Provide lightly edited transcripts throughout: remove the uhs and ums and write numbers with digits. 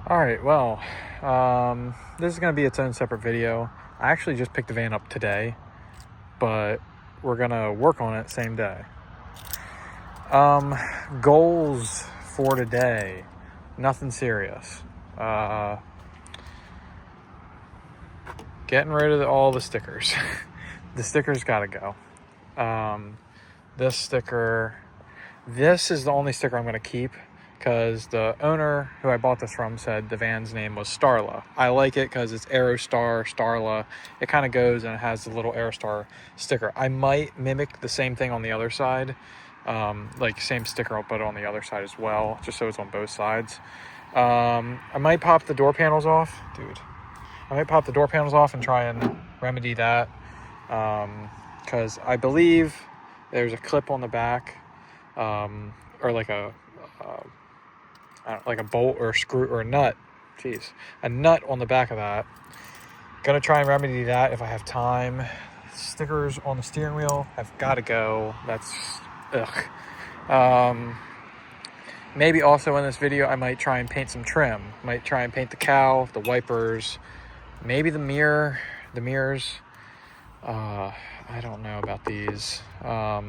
All right, well, this is going to be its own separate video. I actually just picked the van up today, but we're going to work on it same day. Goals for today, nothing serious. Getting rid of all the stickers. The stickers got to go. This is the only sticker I'm going to keep, because the owner who I bought this from said the van's name was Starla. I like it because it's aerostar, Starla. It kind of goes and it has the little aerostar sticker. I might mimic the same thing on the other side. Like same sticker, I'll put it on the other side as well, just so it's on both sides. I might pop the door panels off. I might pop the door panels off and try and remedy that. Because I believe there's a clip on the back, or like a bolt or a screw or a nut. A nut on the back of that. Gonna try and remedy that if I have time. Stickers on the steering wheel have got to go. That's ugh. Maybe also in this video I might try and paint some trim. Might try and paint the cowl, the wipers, maybe the mirrors. I don't know about these, but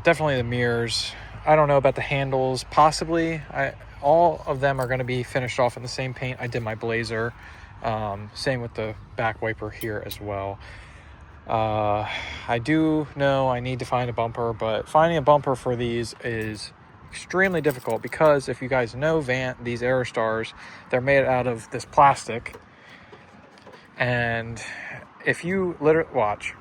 definitely the mirrors. I don't know about the handles. Possibly, all of them are going to be finished off in the same paint I did my Blazer. Same with the back wiper here as well. I do know I need to find a bumper, but finding a bumper for these is extremely difficult, because if you guys know these aerostars, they're made out of this plastic, and if you literally watch,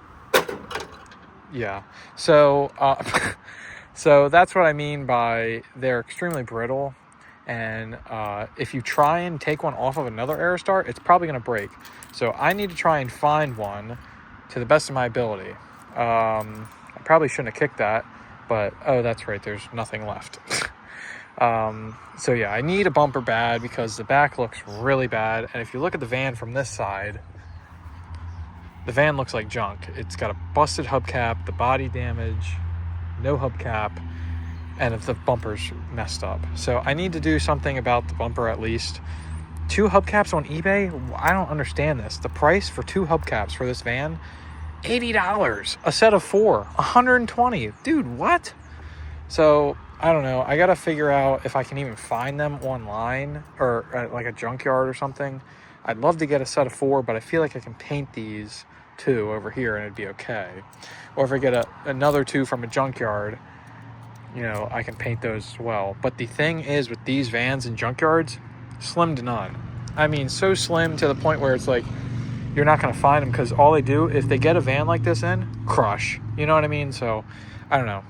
so that's what I mean by they're extremely brittle, and if you try and take one off of another aerostar, it's probably going to break. So I need to try and find one to the best of my ability. I probably shouldn't have kicked that, but oh, that's right, there's nothing left. So yeah, I need a bumper bad, because the back looks really bad, and if you look at the van from this side, the van looks like junk. It's got a busted hubcap, the body damage, no hubcap, and if the bumper's messed up. So I need to do something about the bumper at least. 2 hubcaps on eBay? I don't understand this. The price for 2 hubcaps for this van, $80. A set of 4, $120. Dude, what? So I don't know. I gotta figure out if I can even find them online or at like a junkyard or something. I'd love to get a set of 4, but I feel like I can paint these 2 over here and it'd be okay. Or if I get another 2 from a junkyard, I can paint those as well. But the thing is, with these vans and junkyards, slim to none. I mean, so slim to the point where it's like you're not going to find them, because all they do, if they get a van like this in, crush. You know what I mean? So I don't know.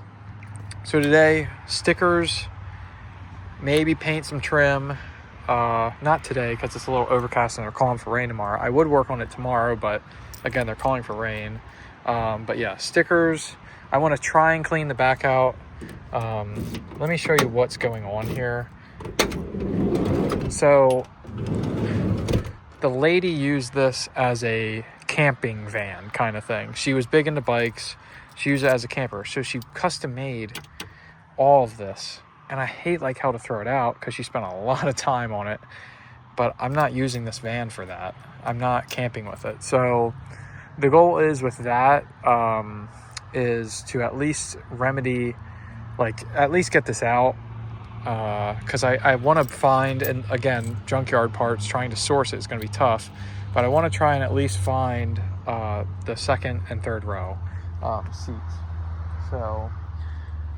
So today, stickers, maybe paint some trim. Not today, because it's a little overcast and they're calling for rain tomorrow. I would work on it tomorrow, but again, they're calling for rain. But yeah, stickers. I want to try and clean the back out. Let me show you what's going on here. So the lady used this as a camping van kind of thing. She was big into bikes. She used it as a camper. So she custom made all of this. And I hate how to throw it out, because she spent a lot of time on it. But I'm not using this van for that. I'm not camping with it. So the goal is with that, is to at least remedy, at least get this out. Because I want to find, and again, junkyard parts, trying to source it is going to be tough. But I want to try and at least find the second and third row seats. So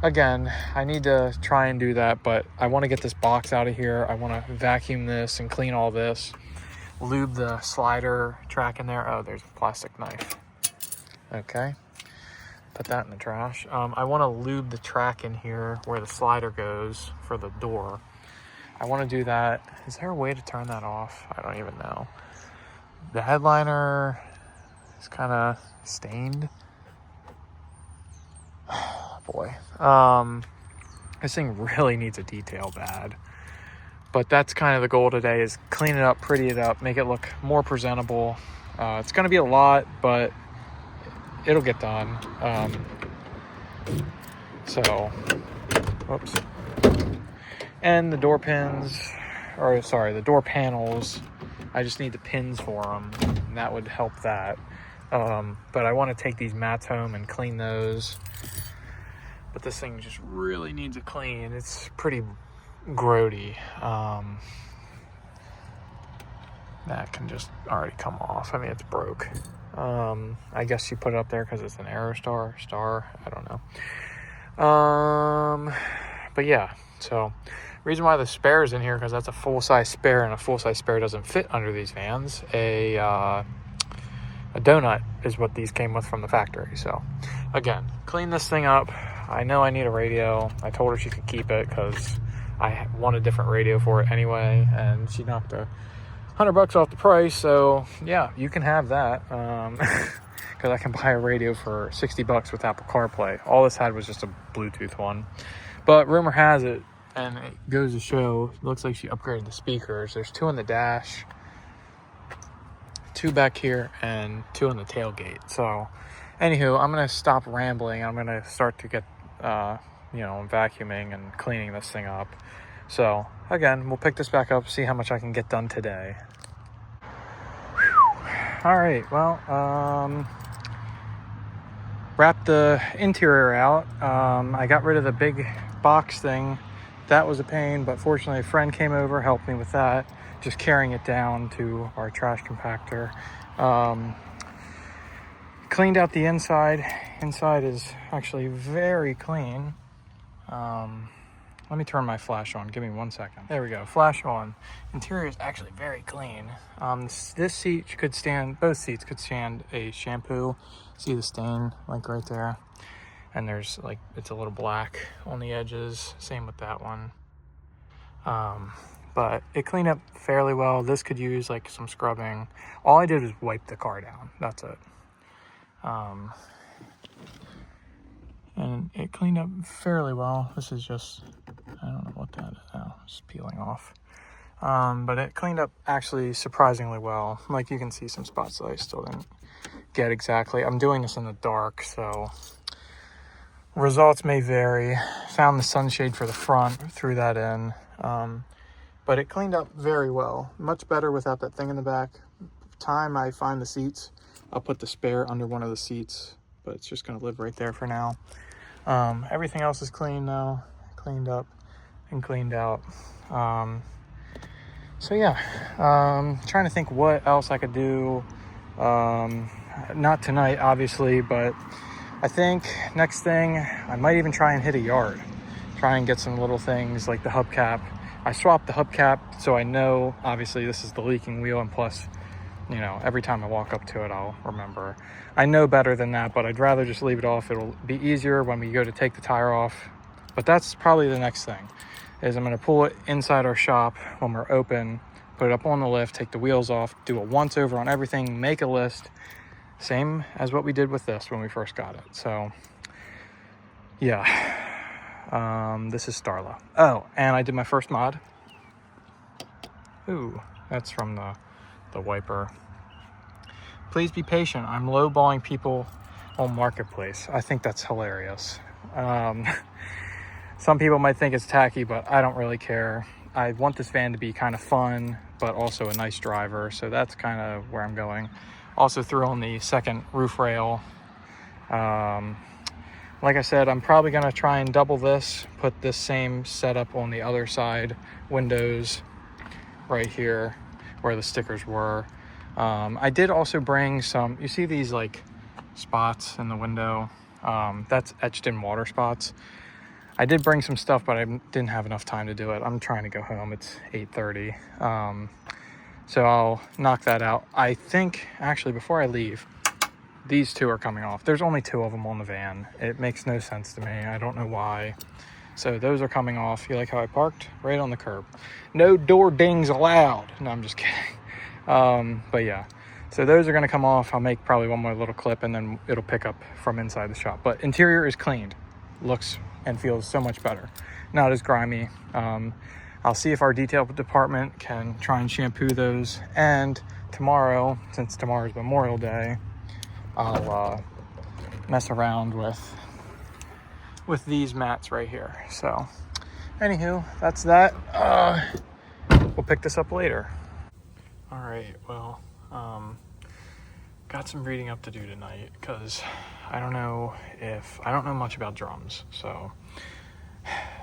again, I need to try and do that, but I want to get this box out of here. I want to vacuum this and clean all this, lube the slider track in there. Oh, there's a plastic knife. Okay, put that in the trash. I want to lube the track in here where the slider goes for the door. I want to do that. Is there a way to turn that off? I don't even know. The headliner is kind of stained. Boy, this thing really needs a detail bad, but that's kind of the goal today, is clean it up, pretty it up, make it look more presentable. It's going to be a lot, but it'll get done. So whoops. And the door pins, or sorry, the door panels, I just need the pins for them, and that would help that. But I want to take these mats home and clean those. But this thing just really needs a clean. It's pretty grody. That can just already come off. I mean, it's broke. I guess you put it up there because it's an aerostar star. I don't know. But yeah, so reason why the spare is in here, because that's a full-size spare, and a full-size spare doesn't fit under these vans. A donut is what these came with from the factory. So again, clean this thing up. I know I need a radio. I told her she could keep it because I want a different radio for it anyway, and she knocked $100 off the price. So yeah, you can have that, because I can buy a radio for $60 with Apple CarPlay. All this had was just a Bluetooth one, but rumor has it, and it goes to show, it looks like she upgraded the speakers. There's 2 in the dash, 2 back here, and 2 on the tailgate. So anywho, I'm gonna stop rambling. I'm gonna start to get vacuuming and cleaning this thing up. So again, we'll pick this back up, see how much I can get done today. All right, well, wrapped the interior out. I got rid of the big box thing. That was a pain, but fortunately a friend came over, helped me with that, just carrying it down to our trash compactor. Cleaned out the inside. Inside is actually very clean. Let me turn my flash on. Give me 1 second. There we go. Flash on. Interior is actually very clean. This seat could stand, both seats could stand a shampoo. See the stain, like right there. And there's like, it's a little black on the edges. Same with that one. But it cleaned up fairly well. This could use like some scrubbing. All I did was wipe the car down. That's it. And it cleaned up fairly well. This is just, I don't know what that is now. It's peeling off. But it cleaned up actually surprisingly well. Like you can see some spots that I still didn't get exactly. I'm doing this in the dark, so results may vary. Found the sunshade for the front, threw that in. But it cleaned up very well. Much better without that thing in the back. Time I find the seats, I'll put the spare under one of the seats, but it's just going to live right there for now. Everything else is clean now, cleaned up and cleaned out. So yeah, trying to think what else I could do. Not tonight, obviously, but I think next thing, I might even try and hit a yard. Try and get some little things like the hubcap. I swapped the hubcap, so I know, obviously, this is the leaking wheel, and plus, every time I walk up to it, I'll remember. I know better than that, but I'd rather just leave it off. It'll be easier when we go to take the tire off. But that's probably the next thing, is I'm going to pull it inside our shop when we're open, put it up on the lift, take the wheels off, do a once over on everything, make a list. Same as what we did with this when we first got it. So, yeah. This is Starla. Oh, and I did my first mod. Ooh, that's from the wiper. Please be patient. I'm lowballing people on Marketplace. I think that's hilarious. Some people might think it's tacky, but I don't really care. I want this van to be kind of fun, but also a nice driver. So that's kind of where I'm going. Also threw on the second roof rail. Like I said, I'm probably going to try and double this, put this same setup on the other side, windows right here where the stickers were. I did also bring some, you see these like spots in the window, that's etched in water spots. I did bring some stuff, but I didn't have enough time to do it. I'm trying to go home. It's 8:30. So I'll knock that out. I think actually before I leave, these 2 are coming off. There's only 2 of them on the van. It makes no sense to me. I don't know why. So those are coming off. You like how I parked? Right on the curb. No door dings allowed. No, I'm just kidding. But yeah, so those are going to come off. I'll make probably one more little clip and then it'll pick up from inside the shop. But interior is cleaned. Looks and feels so much better. Not as grimy. I'll see if our detail department can try and shampoo those. And tomorrow, since tomorrow's Memorial Day, I'll mess around with these mats right here. So anywho, that's that. we'll pick this up later. All right, well, got some reading up to do tonight because I don't know much about drums. So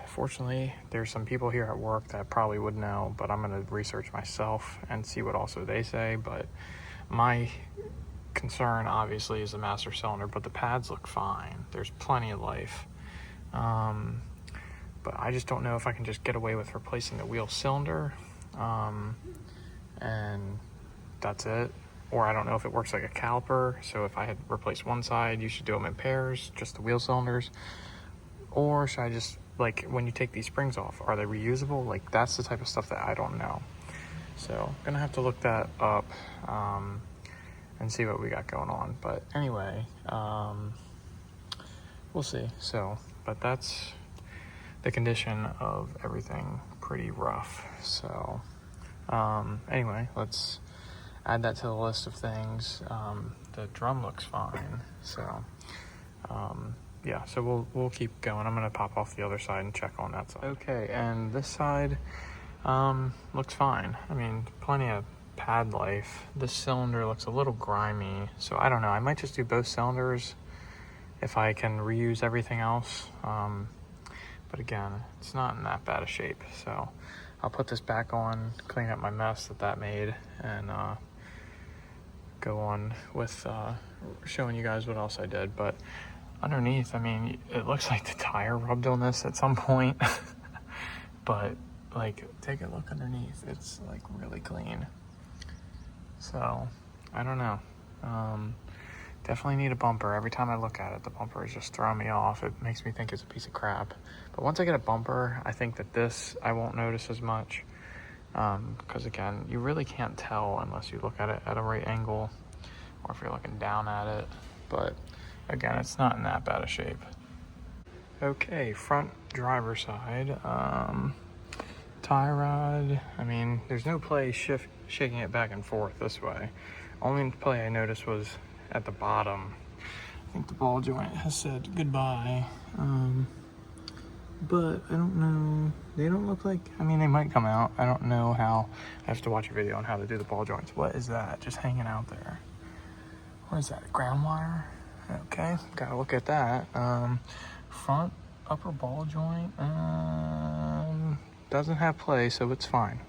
fortunately, there's some people here at work that probably would know, but I'm going to research myself and see what also they say. But my concern obviously is the master cylinder, but the pads look fine. There's plenty of life. But I just don't know if I can just get away with replacing the wheel cylinder, and that's it. Or I don't know if it works like a caliper, so if I had replaced one side, you should do them in pairs, just the wheel cylinders. Or should I just, like, when you take these springs off, are they reusable? Like, that's the type of stuff that I don't know. So I'm gonna have to look that up and see what we got going on. But anyway, we'll see. So, but that's the condition of everything, pretty rough. So anyway, let's add that to the list of things. The drum looks fine, so yeah, so we'll keep going. I'm gonna pop off the other side and check on that side. Okay, and this side looks fine. I mean, plenty of pad life. This cylinder looks a little grimy, so I don't know. I might just do both cylinders if I can reuse everything else. But again, it's not in that bad a shape, so I'll put this back on, clean up my mess that made, and go on with showing you guys what else I did. But underneath, I mean, it looks like the tire rubbed on this at some point. But like, take a look underneath, it's like really clean. So I don't know. Definitely need a bumper. Every time I look at it, the bumper is just throwing me off. It makes me think it's a piece of crap. But once I get a bumper, I think that this I won't notice as much. Because again, you really can't tell unless you look at it at a right angle, or if you're looking down at it. But again, it's not in that bad a shape. Okay, front driver side. Tie rod. I mean, there's no play shaking it back and forth this way. Only play I noticed was at the bottom. I think the ball joint has said goodbye. But I don't know. They don't look like, I mean, they might come out. I don't know how. I have to watch a video on how to do the ball joints. What is that just hanging out there? What is that, ground wire? Okay, gotta look at that. Front upper ball joint doesn't have play, so it's fine.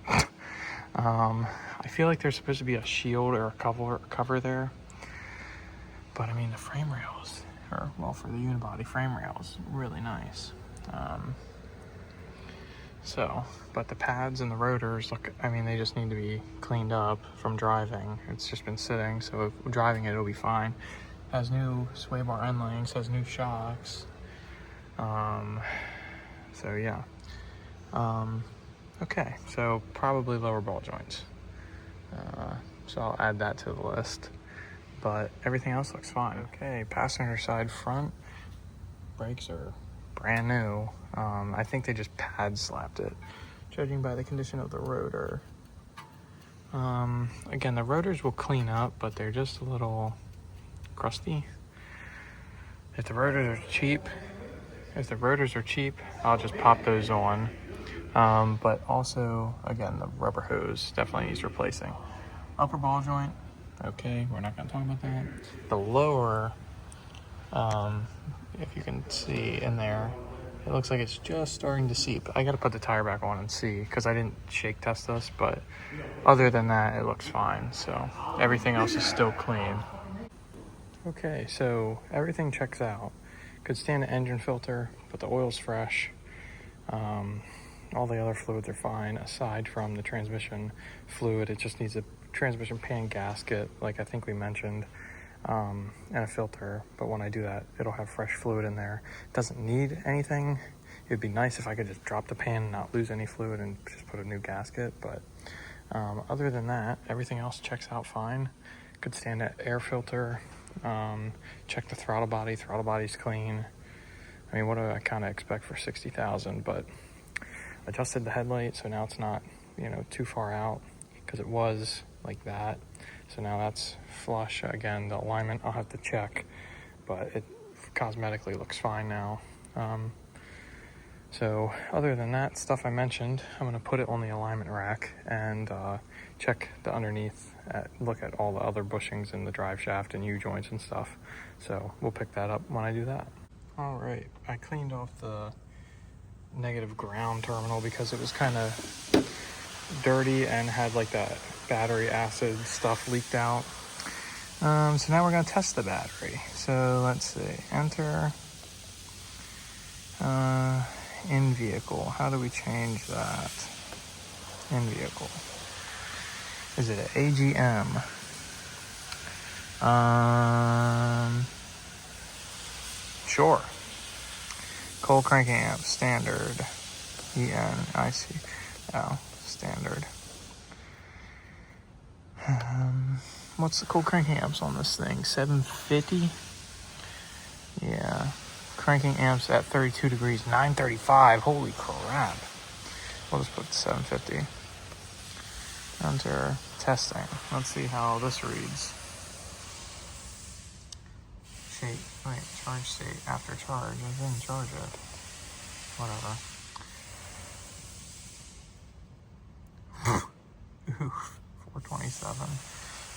I feel like there's supposed to be a shield or a cover there. But I mean, the frame rails, for the unibody frame rails, really nice. But the pads and the rotors look, I mean, they just need to be cleaned up from driving. It's just been sitting, so if driving it'll be fine. Has new sway bar end links, has new shocks. So yeah. Okay, so probably lower ball joints. So I'll add that to the list. But everything else looks fine. Okay, passenger side front brakes are brand new. I think they just pad slapped it, judging by the condition of the rotor. Again, the rotors will clean up, but they're just a little crusty. If the rotors are cheap, I'll just pop those on. But also, again, the rubber hose definitely needs replacing. Upper ball joint, okay, we're not gonna talk about that. The lower, if you can see in there, it looks like it's just starting to seep. I gotta put the tire back on and see, because I didn't shake test this, but other than that, it looks fine. So everything else is still clean. Okay, so everything checks out. Could stand the engine filter, but the oil's fresh. All the other fluids are fine, aside from the transmission fluid. It just needs a transmission pan gasket, like I think we mentioned, and a filter. But when I do that, it'll have fresh fluid in there. It doesn't need anything. It'd be nice if I could just drop the pan and not lose any fluid and just put a new gasket. But other than that, everything else checks out fine. Could stand that air filter. Check the throttle body. Throttle body's clean. I mean, what do I kind of expect for 60,000? But adjusted the headlight, so now it's not, too far out, because it was like that. So now that's flush. Again, the alignment I'll have to check, but it cosmetically looks fine now. So other than that stuff I mentioned, I'm going to put it on the alignment rack and check the underneath, look at all the other bushings in the drive shaft and U-joints and stuff. So we'll pick that up when I do that. All right, I cleaned off the negative ground terminal because it was kind of dirty and had like that battery acid stuff leaked out. So now we're going to test the battery. So let's see, enter in vehicle. How do we change that? In vehicle. Is it an AGM? Sure. Cold cranking amp, standard. ENIC. Oh, standard. What's the cold cranking amps on this thing? 750? Yeah. Cranking amps at 32 degrees, 935. Holy crap. We'll just put 750. Enter testing. Let's see how this reads. Charge state after charge. I didn't charge it. Whatever. Oof, 427.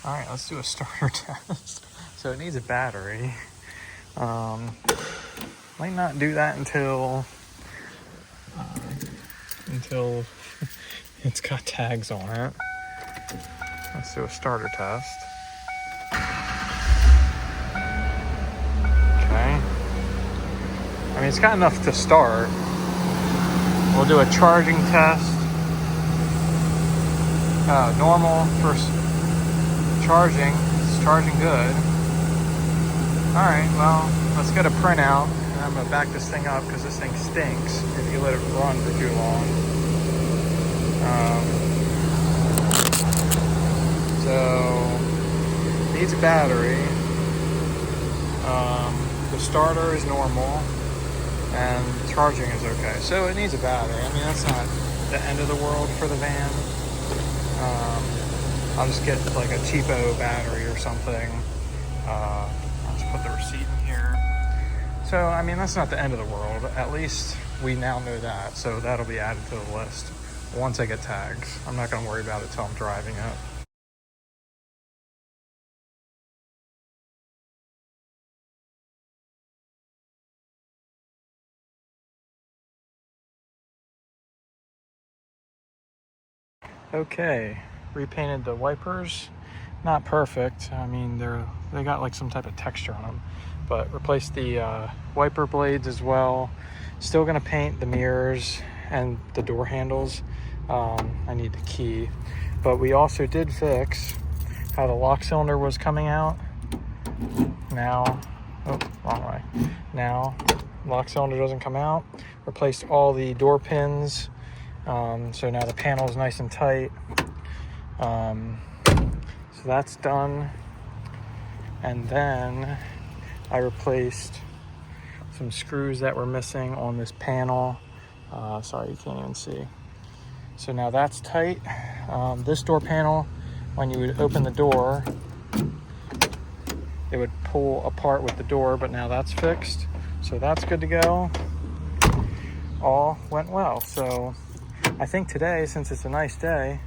Alright, let's do a starter test. So it needs a battery. Might not do that until it's got tags on it. Let's do a starter test. Okay. I mean, it's got enough to start. We'll do a charging test. Normal for charging. It's charging good. Alright, well, let's get a printout. And I'm going to back this thing up because this thing stinks if you let it run for too long. So, needs a battery. The starter is normal. And charging is okay. So it needs a battery. I mean, that's not the end of the world for the van. I'll just get like a cheapo battery or something. I'll just put the receipt in here. So, I mean, that's not the end of the world. At least we now know that. So that'll be added to the list once I get tags. I'm not going to worry about it till I'm driving it. Okay, repainted the wipers. Not perfect. I mean, they got like some type of texture on them, but replaced the wiper blades as well. Still gonna paint the mirrors and the door handles. I need the key, but we also did fix how the lock cylinder was coming out. Now, oh, wrong way. Now, lock cylinder doesn't come out. Replaced all the door pins. So now the panel is nice and tight. So that's done. And then I replaced some screws that were missing on this panel. Sorry, you can't even see. So now that's tight. This door panel, when you would open the door, it would pull apart with the door, but now that's fixed. So that's good to go. All went well. So I think today, since it's a nice day,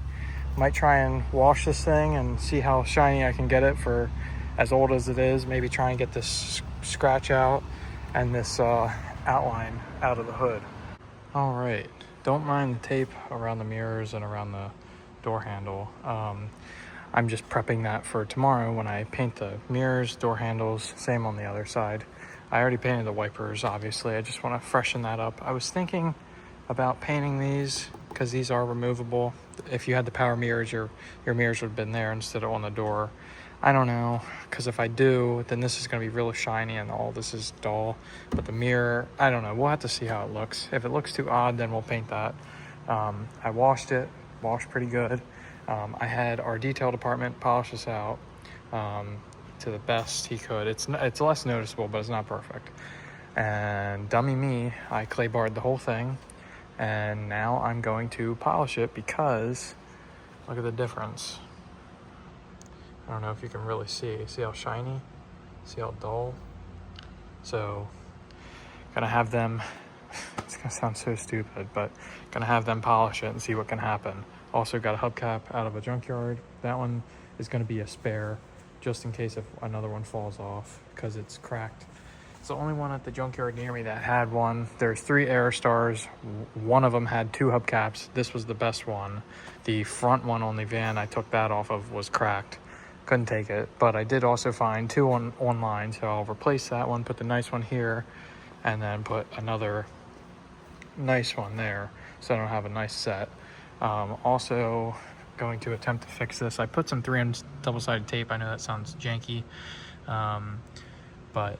I might try and wash this thing and see how shiny I can get it for as old as it is. Maybe try and get this scratch out and this outline out of the hood. All right, don't mind the tape around the mirrors and around the door handle. I'm just prepping that for tomorrow when I paint the mirrors, door handles, same on the other side. I already painted the wipers, obviously. I just want to freshen that up. I was thinking about painting these because these are removable. If you had the power mirrors, your mirrors would have been there instead of on the door. I don't know, because if I do, then this is going to be really shiny and all this is dull. But the mirror, I don't know. We'll have to see how it looks. If it looks too odd, then we'll paint that. I washed pretty good. I had our detail department polish this out to the best he could. It's less noticeable, but it's not perfect. And dummy me, I clay barred the whole thing. And now I'm going to polish it because look at the difference. I don't know if you can really see. See how shiny? See how dull? So, gonna have them it's gonna sound so stupid, but gonna have them polish it and see what can happen. Also got a hubcap out of a junkyard. That one is gonna be a spare, just in case if another one falls off, because it's cracked. It's the only one at the junkyard near me that had one. There's 3 aerostars. One of them had 2 hubcaps. This was the best one. The front one on the van I took that off of was cracked. Couldn't take it, but I did also find 2 online, so I'll replace that one, put the nice one here, and then put another nice one there, so I don't have a nice set. Also going to attempt to fix this. I put some 3M double-sided tape. I know that sounds janky, but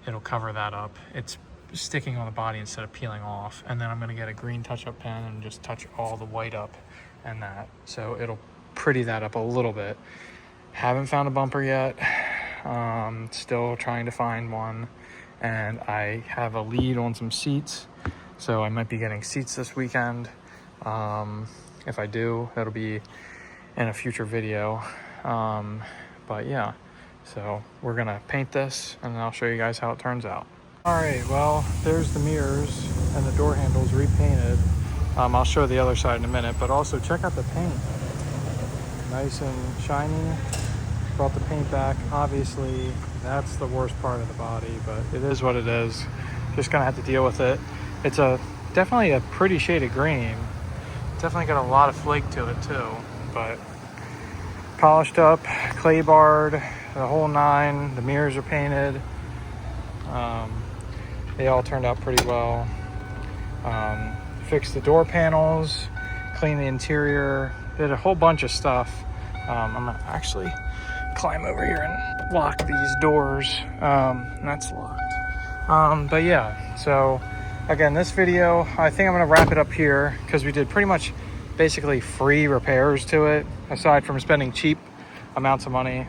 it'll cover that up. It's sticking on the body instead of peeling off. And then I'm gonna get a green touch-up pen and just touch all the white up and that, so it'll pretty that up a little bit. Haven't found a bumper yet. Still trying to find one, and I have a lead on some seats, so I might be getting seats this weekend. If I do, that'll be in a future video. But yeah, so we're gonna paint this and I'll show you guys how it turns out. All right, well, there's the mirrors and the door handles repainted. I'll show the other side in a minute, but also check out the paint. Nice and shiny. Brought the paint back. Obviously, that's the worst part of the body, but it is what it is. Just gonna have to deal with it. It's definitely a pretty shade of green. Definitely got a lot of flake to it too, but polished up, clay barred, the whole 9. The mirrors are painted. They all turned out pretty well. Fixed the door panels, cleaned the interior, did a whole bunch of stuff. I'm gonna actually climb over here and lock these doors. That's locked. But yeah, so again, this video, I think I'm gonna wrap it up here because we did pretty much basically free repairs to it, aside from spending cheap amounts of money.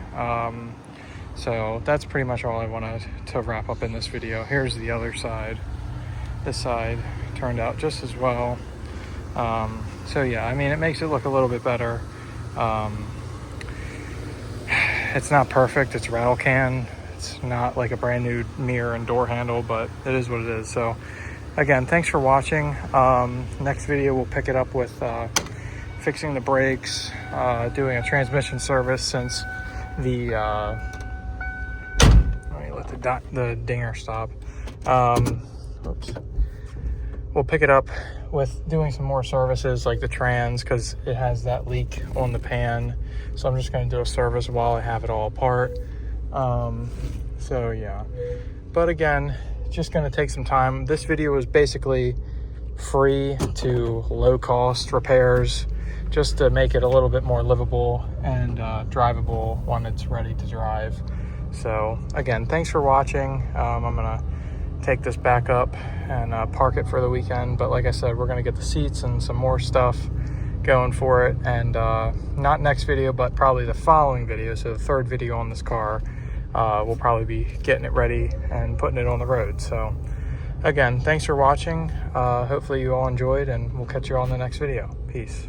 So that's pretty much all I wanted to wrap up in this video. Here's the other side. This side turned out just as well. So yeah, I mean, it makes it look a little bit better. It's not perfect, it's rattle can. It's not like a brand new mirror and door handle, but it is what it is. So again, thanks for watching. Next video, we'll pick it up with fixing the brakes, doing a transmission service since the, let me let the dinger stop. Oops. We'll pick it up with doing some more services like the trans, because it has that leak on the pan. So I'm just going to do a service while I have it all apart. So yeah, but again, just going to take some time. This video was basically free to low cost repairs, just to make it a little bit more livable and drivable when it's ready to drive. So again, thanks for watching. I'm gonna take this back up and park it for the weekend, but like I said, we're gonna get the seats and some more stuff going for it, and not next video, but probably the following video, so the 3rd video on this car, we'll probably be getting it ready and putting it on the road. So again, thanks for watching. Hopefully you all enjoyed, and we'll catch you all in the next video. Peace.